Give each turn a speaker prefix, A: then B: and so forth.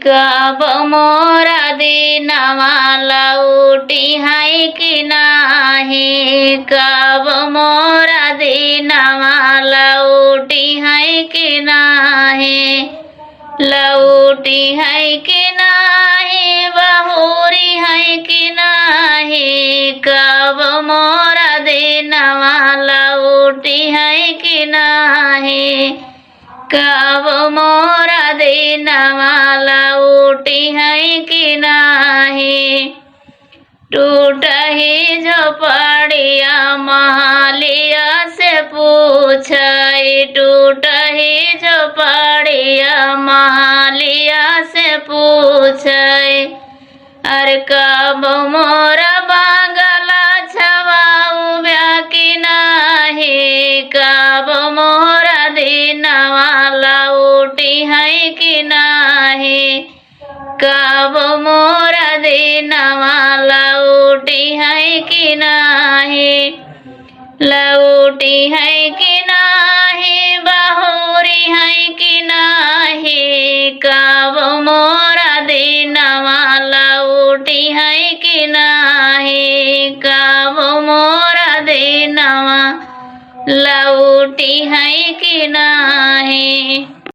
A: कब मोरा दिनवा लौटी है कि नाही, कब मोरा दिनवा लौटी है कि नाही, लौटी है कि नाही, बहुरी है कि नाही, कब मोरा दिनवा लौटी है कि नाही, कब मोरा दिनवा लौटी है कि नाही। टूटही झोपड़िया महलिया से पूछई, टूटही झोपड़िया महलिया से पूछई, अरे कब मोरा बांगला छवाऊ ब्या कि नाही, कब मोरा दिनवा लौटी है कि नाही, कब मोरा दिनवा लौटी है कि नाही, लौटी है कि नाही, बहुरी है कि नाही, कब मोरा दिनवा लौटी है कि नाही, कब मोरा दिनवा लौटी है कि नाही।